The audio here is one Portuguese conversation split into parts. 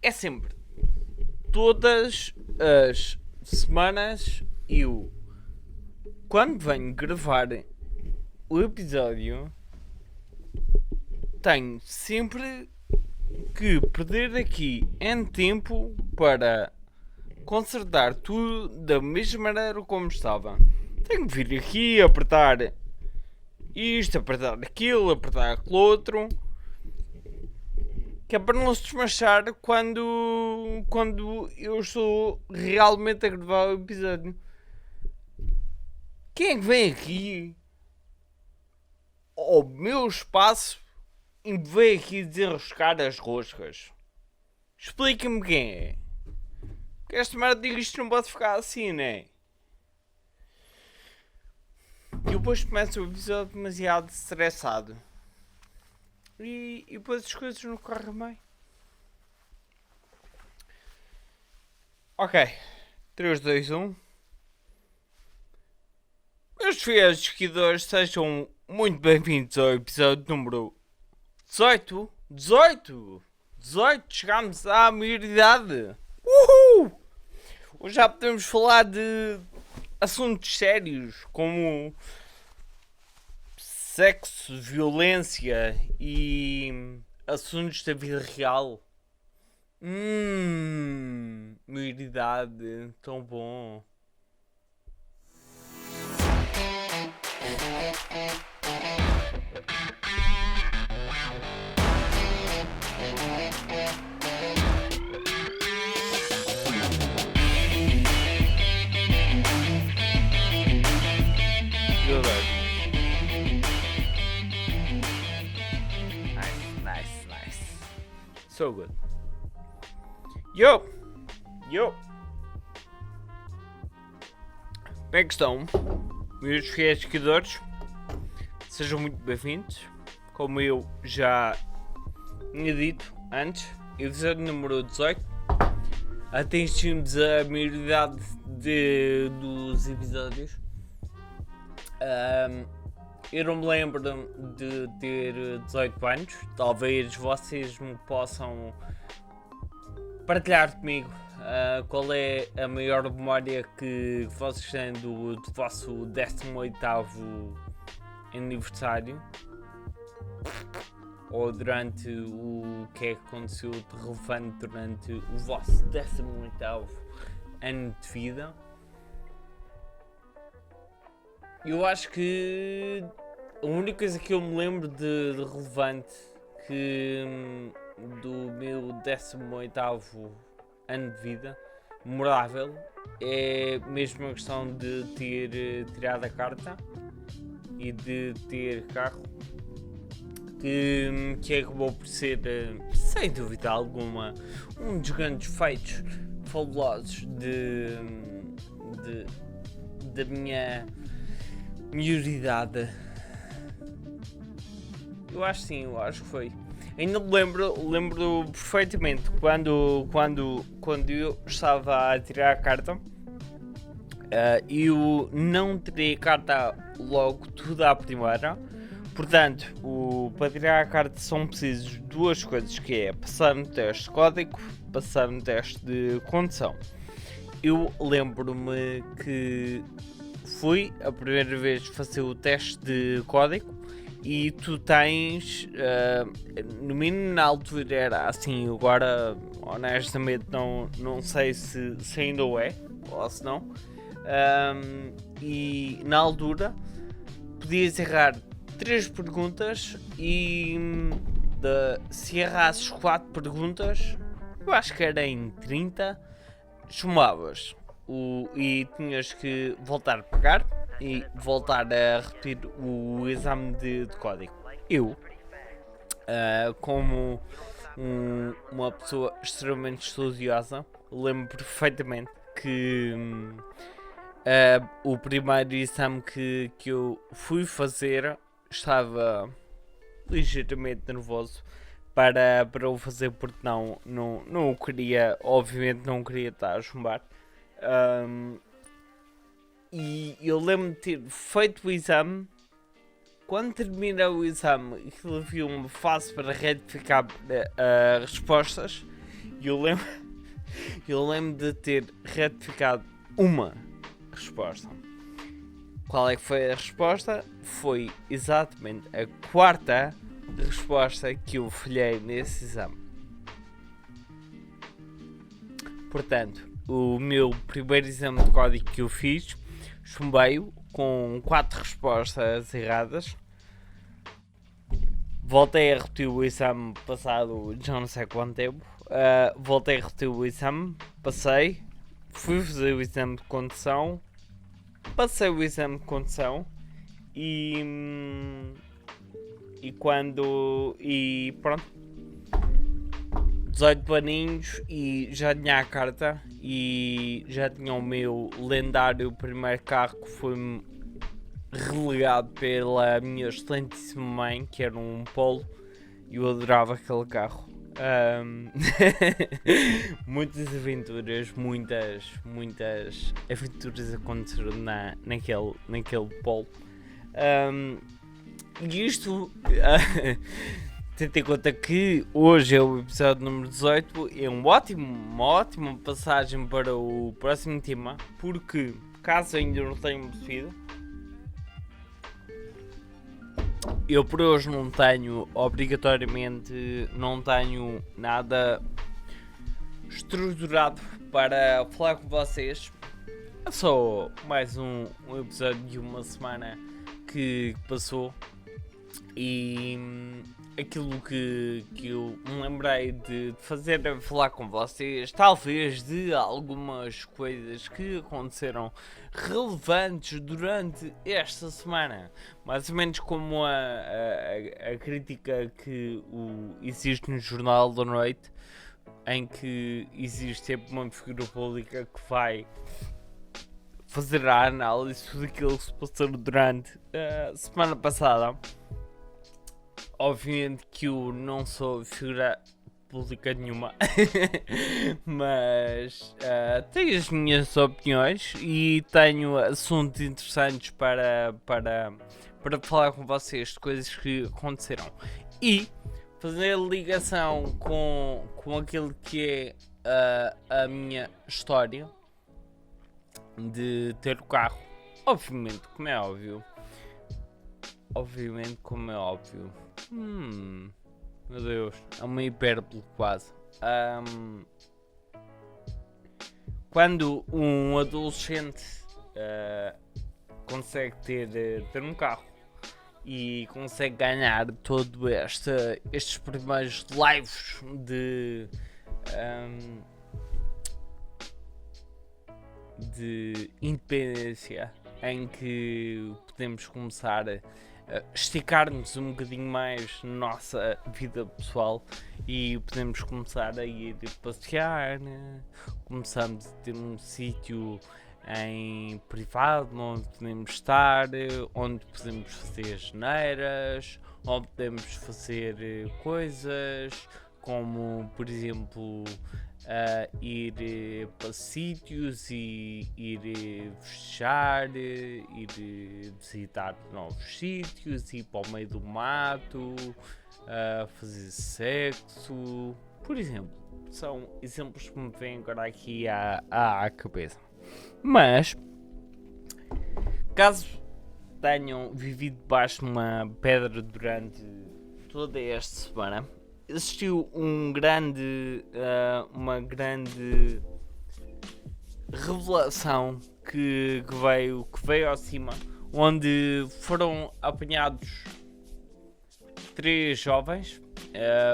é sempre todas as semanas eu, quando venho gravar o episódio, tenho sempre que perder aqui em tempo para consertar tudo da mesma maneira como estava. Tenho que vir aqui, apertar isto, apertar aquilo, apertar aquele outro, que é para não se desmanchar quando eu estou realmente a gravar o episódio. Quem é que vem aqui ao meu espaço e vem aqui desenroscar as roscas? Explica-me quem é. Porque esta merda digo, isto não pode ficar assim, né? E depois começa o episódio demasiado estressado. E depois as coisas não correm bem. Ok. 3, 2, 1. Meus fiéis seguidores, sejam muito bem-vindos ao episódio número 18. 18! 18! Chegámos à maioridade! Uhul! Hoje já podemos falar de assuntos sérios como sexo, violência e assuntos da vida real. Maioridade, tão bom. Nice. So good. Yo! Como é que estão, meus fiéis seguidores? Sejam muito bem-vindos. Como eu já tinha dito antes, episódio número 18. Atingimos a maioridade dos episódios. Eu não me lembro de ter 18 anos. Talvez vocês me possam partilhar comigo qual é a maior memória que vocês têm do vosso 18º aniversário, ou durante o que é que aconteceu de relevante durante o vosso 18º ano de vida. Eu acho que a única coisa que eu me lembro de relevante do meu 18º ano de vida, memorável, é mesmo a questão de ter tirado a carta e de ter carro, que acabou por ser, sem dúvida alguma, um dos grandes feitos fabulosos da minha maioridade. Eu acho que foi. Ainda me lembro perfeitamente quando eu estava a tirar a carta. Eu não tirei a carta logo tudo à primeira. Portanto, para tirar a carta são precisas duas coisas, que é passar no teste de código, passar no teste de condução. Eu lembro-me que fui a primeira vez fazer o teste de código e tu tens, no mínimo na altura era assim, agora honestamente não sei se ainda é ou se não, e na altura podias errar 3 perguntas e se errasses 4 perguntas, eu acho que era em 30, chumbavas. E tinhas que voltar a pagar e voltar a repetir o exame de código. Eu, como uma pessoa extremamente estudiosa, lembro perfeitamente que o primeiro exame que eu fui fazer estava ligeiramente nervoso para o fazer, porque não queria, obviamente não queria estar a chumbar. E eu lembro de ter feito o exame. Quando termina o exame, aquilo havia uma fase para retificar respostas. eu lembro de ter retificado uma resposta. Qual é que foi a resposta? Foi exatamente a quarta resposta que eu falhei nesse exame. Portanto, o meu primeiro exame de código que eu fiz, chumbei-o com 4 respostas erradas. Voltei a repetir o exame passado já não sei quanto tempo. Voltei a repetir o exame, passei, fui fazer o exame de condução, passei o exame de condução e pronto, 18 paninhos e já tinha a carta e já tinha o meu lendário primeiro carro que foi relegado pela minha excelentíssima mãe, que era um Polo, e eu adorava aquele carro. Muitas aventuras aconteceram naquele Polo. E isto, tendo em conta que hoje é o episódio número 18, é uma ótima passagem para o próximo tema, porque caso ainda não tenham percebido, eu por hoje não tenho nada estruturado para falar com vocês. É só mais um episódio de uma semana que passou e aquilo que eu me lembrei de fazer é falar com vocês, talvez de algumas coisas que aconteceram relevantes durante esta semana, mais ou menos como a crítica que existe no Jornal da Noite, em que existe sempre uma figura pública que vai fazer a análise daquilo que se passou durante a semana passada. Obviamente que eu não sou figura pública nenhuma, mas tenho as minhas opiniões e tenho assuntos interessantes para falar com vocês de coisas que aconteceram. E fazer ligação com aquilo que é a minha história de ter o carro. Obviamente, como é óbvio. Meu Deus, é uma hipérbole quase. Quando um adolescente consegue ter um carro e consegue ganhar todo estes primeiros lives de independência, em que podemos começar a esticar-nos um bocadinho mais na nossa vida pessoal e podemos começar a ir passear, né? Começamos a ter um sítio em privado onde podemos estar, onde podemos fazer geneiras, onde podemos fazer coisas como, por exemplo, ir para sítios e ir fechar, ir visitar novos sítios, ir para o meio do mato, fazer sexo, por exemplo. São exemplos que me vêm agora aqui à cabeça. Mas, caso tenham vivido debaixo de uma pedra durante toda esta semana, existiu uma grande revelação que veio ao cima, onde foram apanhados 3 jovens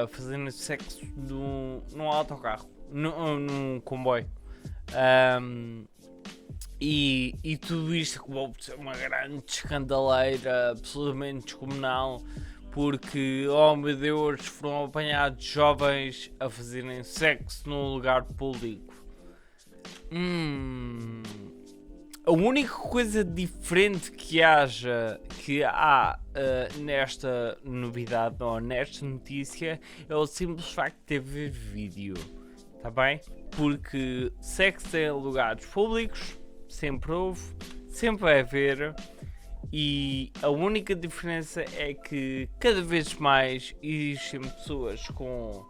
fazendo sexo num autocarro, num comboio. E tudo isto acabou por ser uma grande escandaleira absolutamente descomunal, porque, oh meu Deus, foram apanhados jovens a fazerem sexo num lugar público. A única coisa diferente que há nesta novidade ou nesta notícia é o simples facto de ter vídeo, tá bem? Porque sexo em lugares públicos sempre houve, sempre vai haver. E a única diferença é que cada vez mais existem pessoas com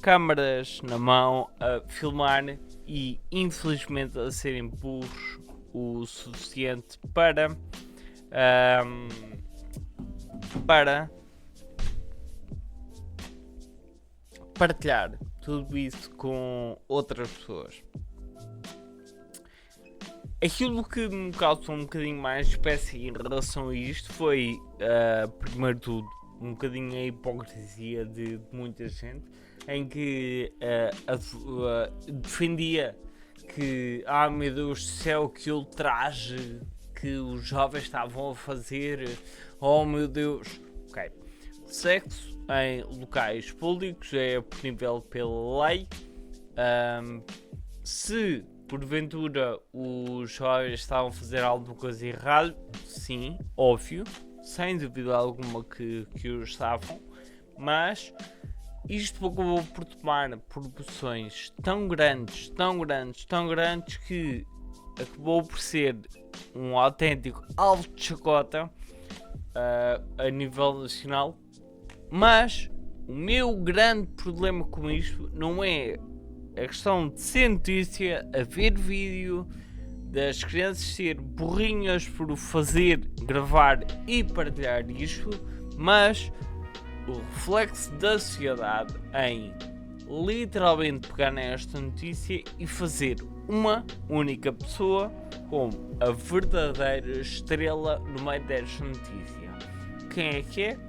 câmaras na mão a filmar e infelizmente a serem burros o suficiente para partilhar tudo isso com outras pessoas. Aquilo que me causou um bocadinho mais de espécie em relação a isto foi, primeiro de tudo, um bocadinho a hipocrisia de muita gente, em que defendia que, meu Deus do céu, que ultraje que os jovens estavam a fazer, oh meu Deus. Ok, sexo em locais públicos é punível pela lei. Se porventura os jovens estavam a fazer alguma coisa errada, sim, óbvio, sem dúvida alguma que o estavam, mas isto acabou por tomar proporções tão grandes que acabou por ser um autêntico alvo de chacota a nível nacional. Mas o meu grande problema com isto não é a questão de ser notícia, a ver vídeo, das crianças ser burrinhas por fazer, gravar e partilhar isto, mas o reflexo da sociedade em literalmente pegar nesta notícia e fazer uma única pessoa como a verdadeira estrela no meio desta notícia. Quem é que é?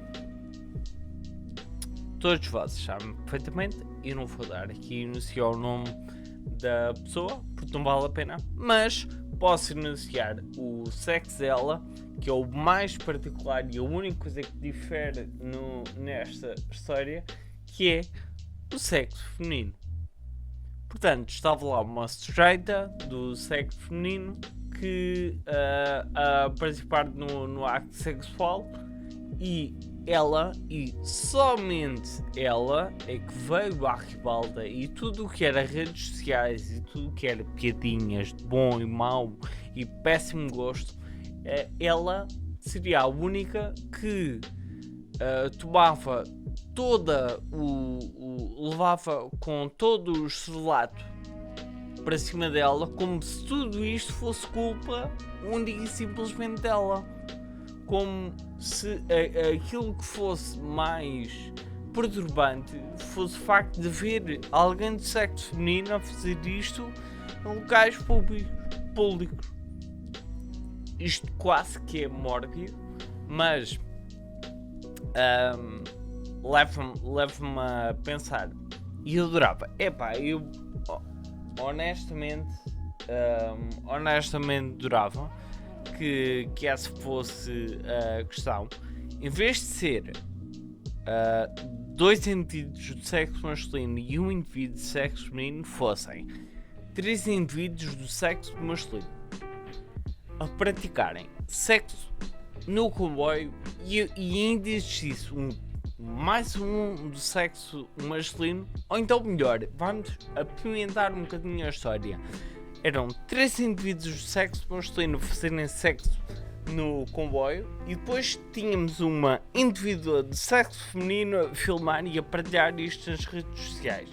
Todos vocês sabem perfeitamente. Eu não vou dar aqui enunciar o nome da pessoa porque não vale a pena, mas posso enunciar o sexo dela, que é o mais particular e a única coisa que difere nesta história, que é o sexo feminino. Portanto, estava lá uma estreita do sexo feminino que a participar no acto sexual, e ela, e somente ela, é que veio à ribalta, e tudo o que era redes sociais e tudo o que era piadinhas de bom e mau e péssimo gosto, ela seria a única que tomava levava com todo o estrelato para cima dela, como se tudo isto fosse culpa única e simplesmente dela, como se aquilo que fosse mais perturbante fosse o facto de ver alguém de sexo feminino a fazer isto em locais públicos. Isto quase que é mórbido, mas leva-me a pensar. E eu adorava. Eu honestamente adorava que essa fosse a questão. Em vez de ser dois indivíduos de sexo masculino e um indivíduo de sexo feminino, fossem três indivíduos do sexo masculino a praticarem sexo no comboio, e ainda existisse mais um do sexo masculino, ou então melhor, vamos apimentar um bocadinho a história. Eram três indivíduos do sexo masculino a fazerem sexo no comboio, e depois tínhamos uma indivídua de sexo feminino a filmar e a partilhar isto nas redes sociais.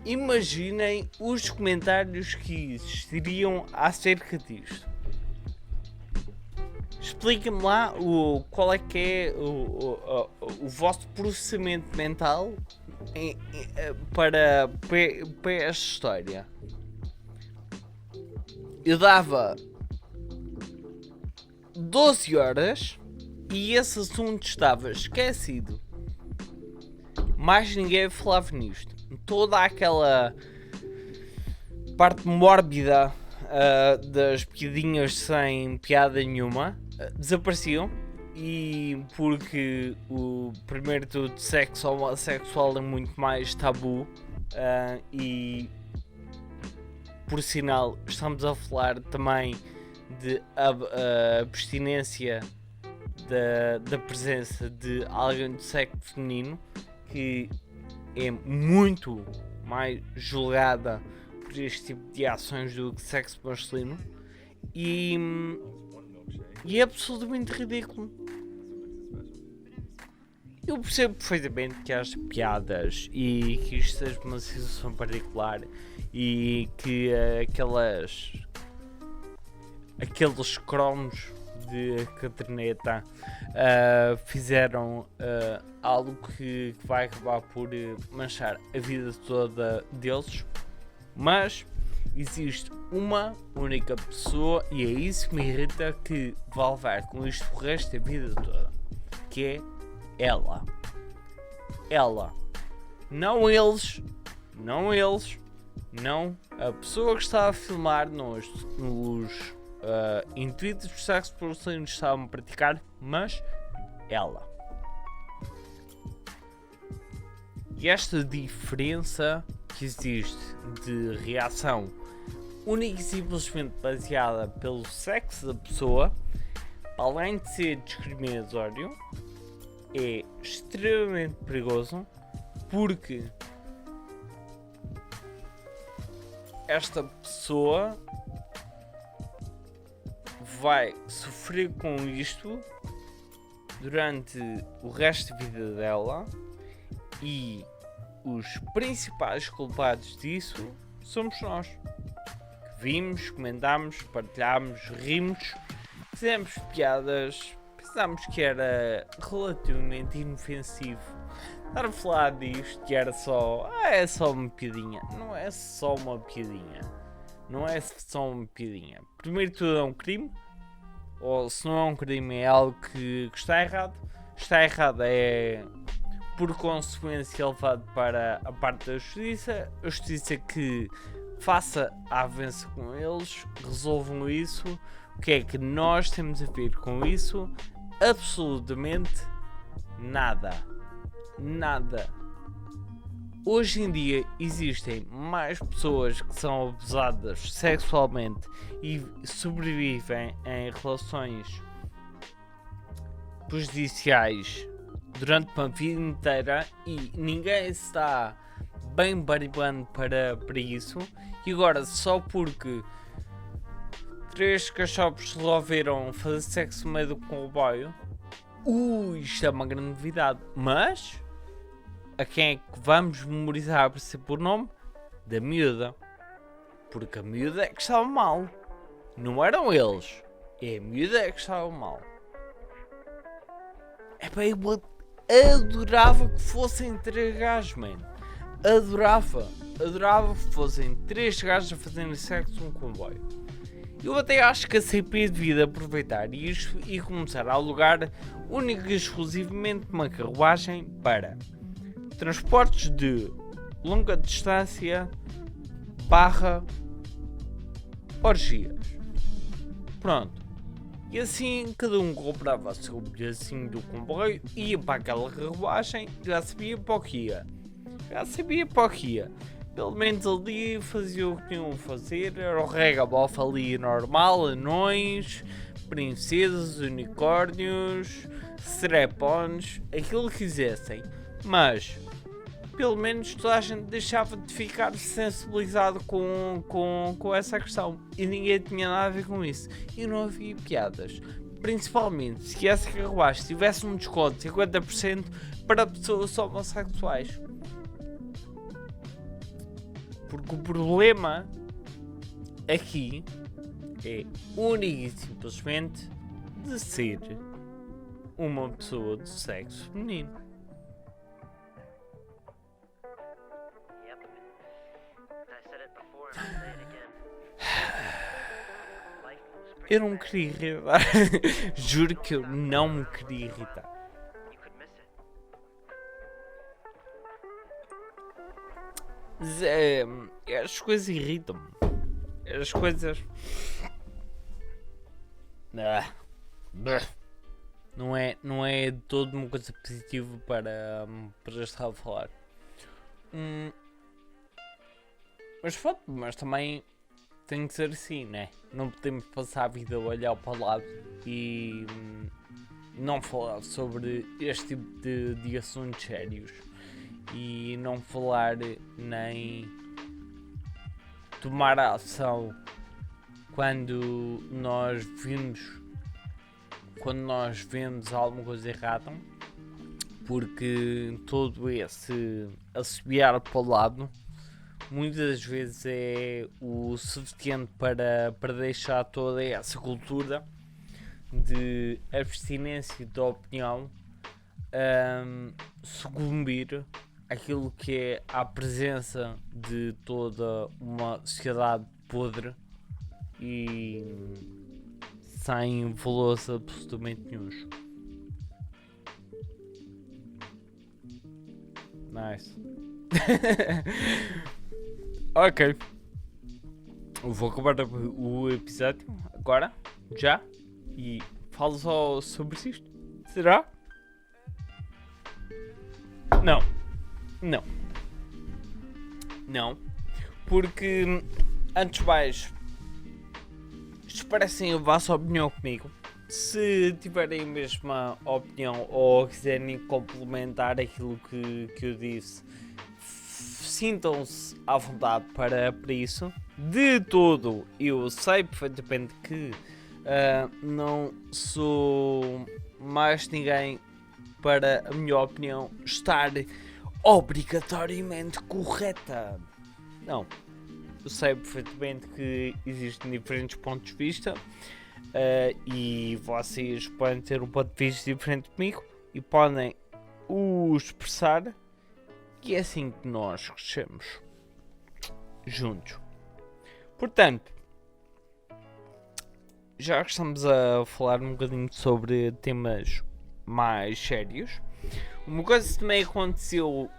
Imaginem os comentários que existiriam acerca disto. Expliquem-me lá qual é que é o vosso processamento mental para esta história. Eu dava 12 horas e esse assunto estava esquecido. Mais ninguém falava nisto. Toda aquela parte mórbida das piadinhas sem piada nenhuma desapareciam, e porque o primeiro tudo, sexo homossexual é muito mais tabu, e por sinal estamos a falar também de abstinência da presença de alguém do sexo feminino, que é muito mais julgada por este tipo de ações do que sexo masculino, e é absolutamente ridículo. Eu percebo perfeitamente que haja piadas e que isto seja uma situação particular e que aqueles cromos de caderneta fizeram algo que vai acabar por manchar a vida toda deles, mas existe uma única pessoa, e é isso que me irrita, que vai levar com isto o resto da vida toda, que é ela. Não eles, não a pessoa que estava a filmar nos intuitos de sexo por que estavam a praticar, mas ela. E esta diferença que existe de reação única e simplesmente baseada pelo sexo da pessoa, além de ser discriminatório, é extremamente perigoso, porque esta pessoa vai sofrer com isto durante o resto da vida dela, e os principais culpados disso somos nós, que vimos, comentámos, partilhámos, rimos, fizemos piadas, pensámos que era relativamente inofensivo estar a falar disto, que era só é só uma piadinha. Não é só uma piadinha, não é só uma piadinha. Primeiro de tudo é um crime, ou se não é um crime é algo que está errado. Está errado é por consequência levado para a parte da justiça, a justiça que faça a avança com eles, resolvam isso. O que é que nós temos a ver com isso? Absolutamente nada. Hoje em dia existem mais pessoas que são abusadas sexualmente e sobrevivem em relações prejudiciais durante uma vida inteira e ninguém está bem baribando para isso. E agora, só porque 3 cachorros resolveram fazer sexo no meio do comboio, isto é uma grande novidade. Mas a quem é que vamos memorizar para ser por nome? Da miúda. Porque a miúda é que estava mal. Não eram eles. É a miúda é que estava mal. É bem, eu adorava que fossem 3 gajos, man. Adorava que fossem 3 gajos a fazerem sexo num comboio. Eu até acho que a CP devia aproveitar isto e começar a alugar única e exclusivamente uma carruagem para transportes de longa distância / orgias. Pronto. E assim cada um comprava o seu bilhetinho do comboio, ia para aquela carruagem, já sabia para o que ia. Pelo menos ali fazia o que tinham a fazer, era o regabof ali normal, anões, princesas, unicórnios, strap-ons, aquilo que quisessem. Mas pelo menos toda a gente deixava de ficar sensibilizado com essa questão. E ninguém tinha nada a ver com isso. E não havia piadas. Principalmente se essa carruagem tivesse um desconto de 50% para pessoas homossexuais. Porque o problema aqui é único e simplesmente de ser uma pessoa de sexo feminino. Eu não me queria irritar. Juro que eu não me queria irritar. As coisas irritam-me. As coisas. Não é de todo uma coisa positiva para estar a falar. Mas também tem que ser assim, né? Não podemos passar a vida a olhar para o lado e não falar sobre este tipo de assuntos sérios. E não falar nem tomar ação quando nós vemos alguma coisa errada. porque todo esse assobiar para o lado muitas vezes é o suficiente para deixar toda essa cultura de abstinência de opinião sucumbir àquilo que é a presença de toda uma sociedade podre e sem valores absolutamente nenhuns. Nice. Ok. Eu vou acabar o episódio agora, já, e falo só sobre isto. Será? Não. Não. Não. Porque, antes de mais, expressem a vossa opinião comigo. Se tiverem a mesma opinião ou quiserem complementar aquilo que eu disse, sintam-se à vontade para isso. De todo, eu sei perfeitamente que não sou mais ninguém para a minha opinião estar obrigatoriamente correta. Não. Eu sei perfeitamente que existem diferentes pontos de vista e vocês podem ter um ponto de vista diferente comigo e podem o expressar, e é assim que nós crescemos juntos. Portanto, já que estamos a falar um bocadinho sobre temas mais sérios, uma coisa que também aconteceu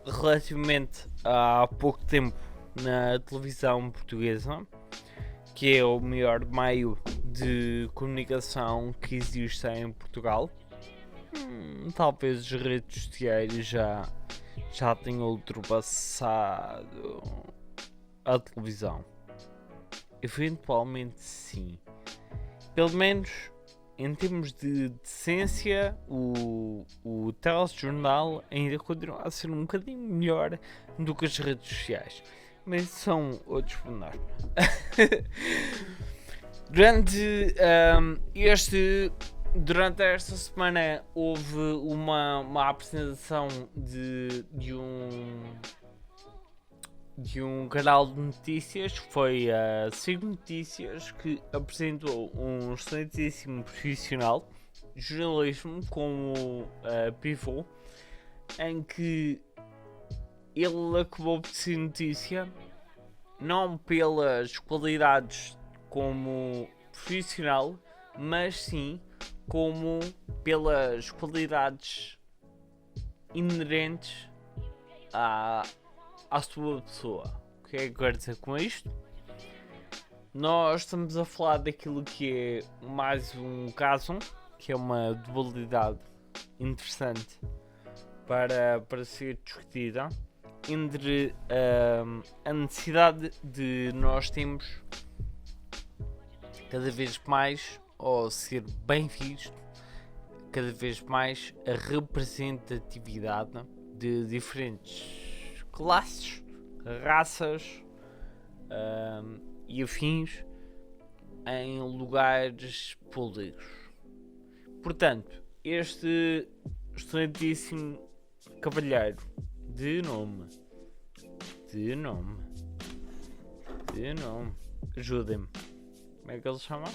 relativamente há pouco tempo na televisão portuguesa, que é o maior meio de comunicação que existe em Portugal. Talvez as redes sociais já tenham ultrapassado a televisão. Eventualmente sim. Pelo menos em termos de decência, o telejornal ainda continua a ser um bocadinho melhor do que as redes sociais. Mas são outros pormenores. Durante esta semana houve uma apresentação de um canal de notícias, foi a SIC Notícias, que apresentou um excelentíssimo profissional de jornalismo como pivô, em que ele acabou de ser notícia não pelas qualidades como profissional, mas sim como pelas qualidades inerentes à sua pessoa. O que é que eu quero dizer com isto? Nós estamos a falar daquilo que é mais um caso, que é uma dualidade interessante para ser discutida, entre a necessidade de nós termos cada vez mais, ou ser bem visto, cada vez mais a representatividade de diferentes classes, raças e afins em lugares públicos. Portanto, este excelentíssimo cavalheiro de nome, ajudem-me, como é que ele se chama?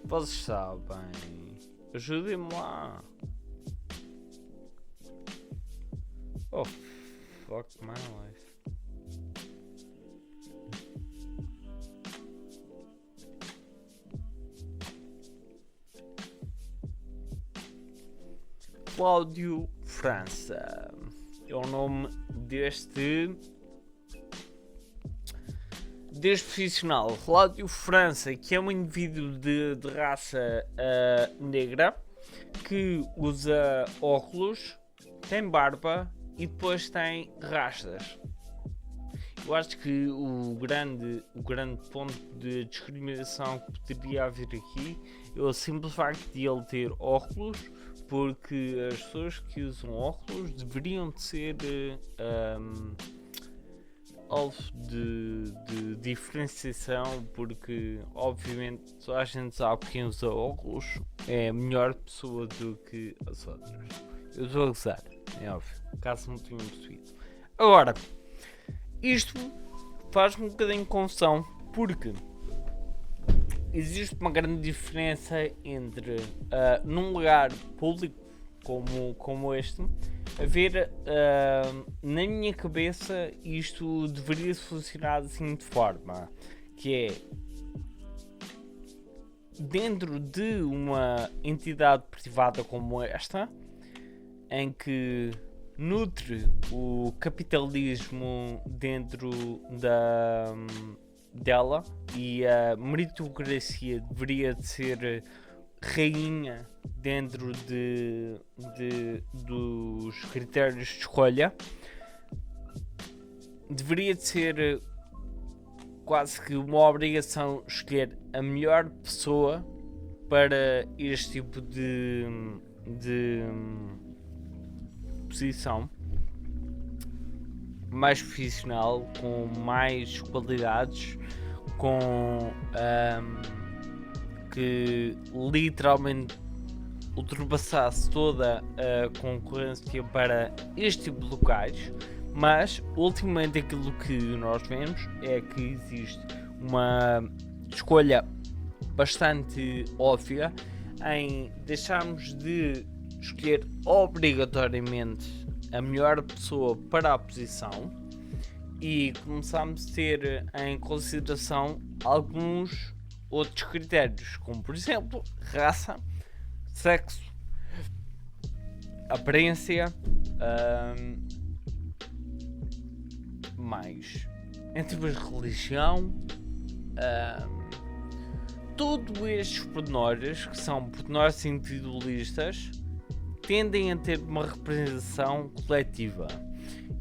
Vocês sabem, ajudem-me lá. Oh, fuck my life. Cláudio França é o nome deste profissional. Cláudio França, que é um indivíduo de raça negra, que usa óculos, tem barba e depois tem rastas. Eu acho que o grande ponto de discriminação que poderia haver aqui é o simples facto de ele ter óculos, porque as pessoas que usam óculos deveriam de ser alvo de diferenciação, porque obviamente toda a gente sabe que quem usa óculos é a melhor pessoa do que as outras. Eu estou a gozar, é óbvio, caso não tenham percebido. Agora, isto faz-me um bocadinho de confusão, porque existe uma grande diferença entre num lugar público como este, haver, na minha cabeça, isto deveria funcionar assim de forma que é dentro de uma entidade privada como esta, em que nutre o capitalismo dentro dela, e a meritocracia deveria de ser rainha dentro dos critérios de escolha. Deveria de ser quase que uma obrigação escolher a melhor pessoa para este tipo de posição, mais profissional, com mais qualidades, que literalmente ultrapassasse toda a concorrência para este tipo de locais. Mas ultimamente aquilo que nós vemos é que existe uma escolha bastante óbvia em deixarmos de escolher obrigatoriamente a melhor pessoa para a posição e começamos a ter em consideração alguns outros critérios, como por exemplo raça, sexo, aparência, mais entre a religião, todos estes pormenores, que são pormenores individualistas, tendem a ter uma representação coletiva,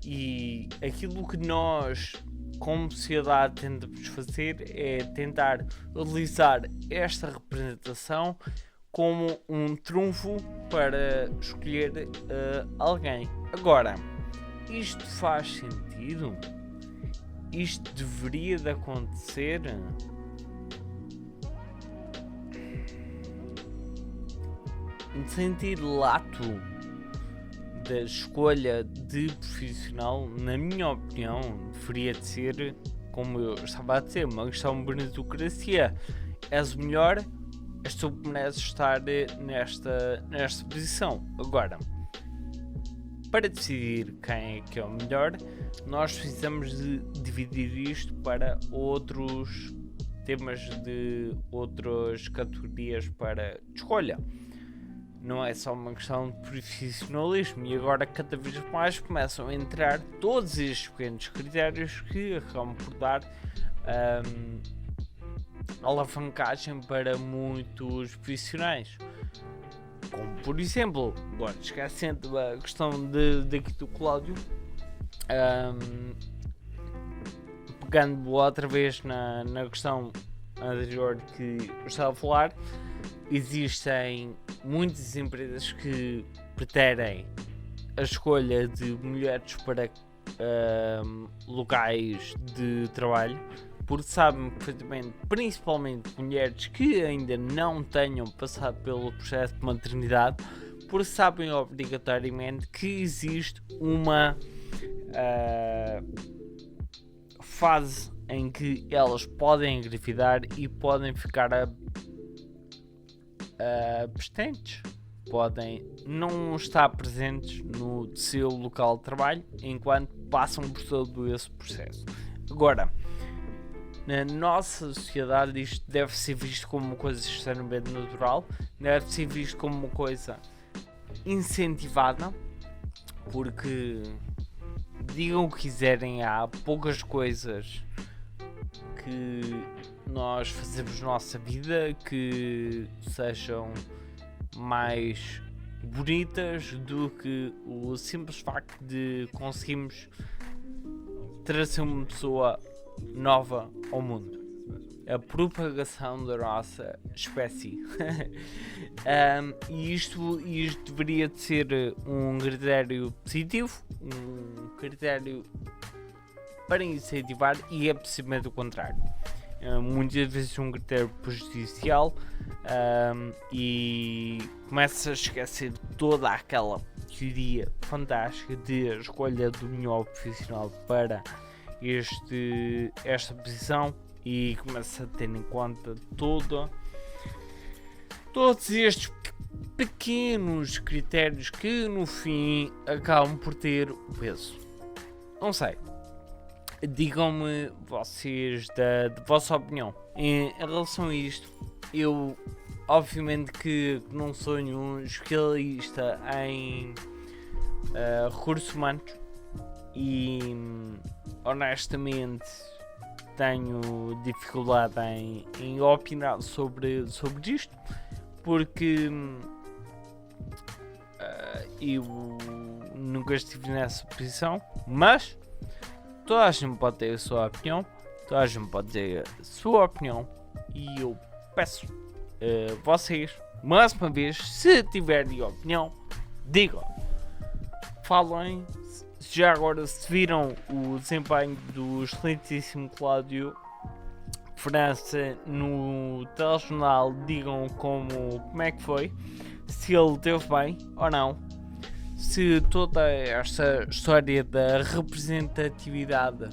e aquilo que nós como sociedade tentamos fazer é tentar utilizar esta representação como um trunfo para escolher alguém. Agora, isto faz sentido? Isto deveria de acontecer? No sentido lato da escolha de profissional, na minha opinião, deveria de ser, como eu estava a dizer, uma questão de meritocracia. És o melhor, és tu que mereces estar nesta posição. Agora, para decidir quem é que é o melhor, nós precisamos de dividir isto para outros temas de outras categorias para escolha. Não é só uma questão de profissionalismo, e agora cada vez mais começam a entrar todos estes pequenos critérios que acabam por dar alavancagem para muitos profissionais. Como por exemplo, agora esquecendo a questão daqui do Cláudio, pegando outra vez na questão anterior que eu estava a falar, existem muitas empresas que pretendem a escolha de mulheres para locais de trabalho, porque sabem perfeitamente, principalmente mulheres que ainda não tenham passado pelo processo de maternidade, porque sabem obrigatoriamente que existe uma fase em que elas podem engravidar e podem ficar abstentes, podem não estar presentes no seu local de trabalho enquanto passam por todo esse processo. Agora, na nossa sociedade isto deve ser visto como uma coisa extremamente natural, deve ser visto como uma coisa incentivada, porque digam o que quiserem, há poucas coisas que nós fazemos na nossa vida que sejam mais bonitas do que o simples facto de conseguirmos trazer uma pessoa nova ao mundo, a propagação da nossa espécie. E isto deveria de ser um critério positivo, um critério para incentivar e é precisamente o contrário. Muitas vezes um critério prejudicial e começa a esquecer toda aquela teoria fantástica de a escolha do melhor profissional para esta posição e começa a ter em conta todos estes pequenos critérios que no fim acabam por ter o peso. Não sei. Digam-me vocês da vossa opinião em relação a isto. Eu obviamente que não sou nenhum especialista em recursos humanos e honestamente tenho dificuldade em opinar sobre isto, porque eu nunca estive nessa posição, mas toda a gente pode ter a sua opinião, toda a gente pode ter a sua opinião e eu peço vocês, mais uma vez, se tiverem opinião, digam, falem. Já agora, se viram o desempenho do excelentíssimo Cláudio França no telejornal, digam como é que foi, se ele teve bem ou não, se toda esta história da representatividade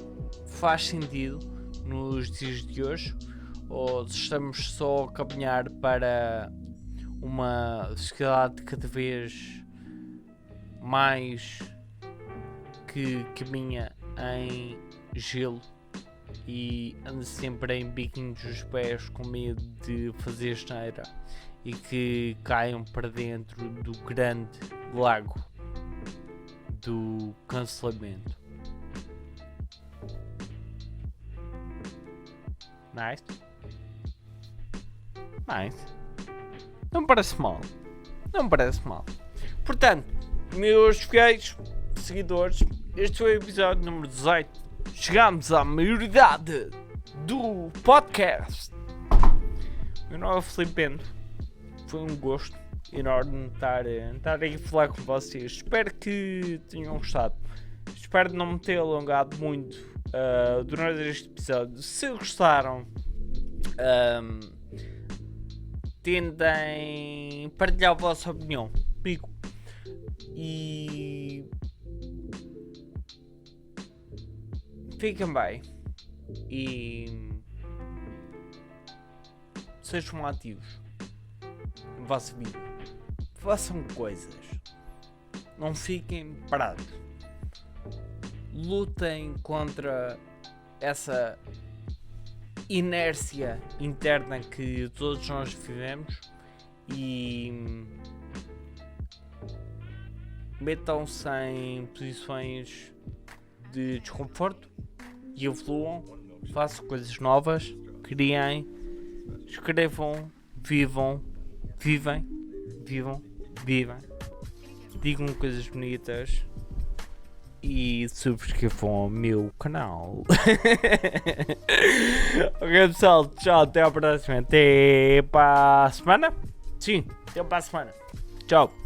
faz sentido nos dias de hoje, ou se estamos só a caminhar para uma sociedade cada vez mais que caminha em gelo e anda sempre em biquinhos dos pés com medo de fazer asneira e que caiam para dentro do grande lago do cancelamento. Nice. Não me parece mal. Portanto, meus fiéis seguidores, este foi o episódio número 18. Chegámos à maioridade do podcast. Meu nome é Filipe Bento. Foi um gosto enorme estar aqui a falar com vocês. Espero que tenham gostado. Espero não me ter alongado muito durante este episódio. Se gostaram, tentem partilhar a vossa opinião comigo. E fiquem bem e sejam ativos na vossa vida. Façam coisas, não fiquem parados. Lutem contra essa inércia interna que todos nós vivemos e metam-se em posições de desconforto e evoluam, façam coisas novas, criem, escrevam, vivem, digam coisas bonitas e subscrevam ao meu canal. Ok, pessoal, tchau, até a próxima, até para a semana. Sim, até para a semana. Tchau.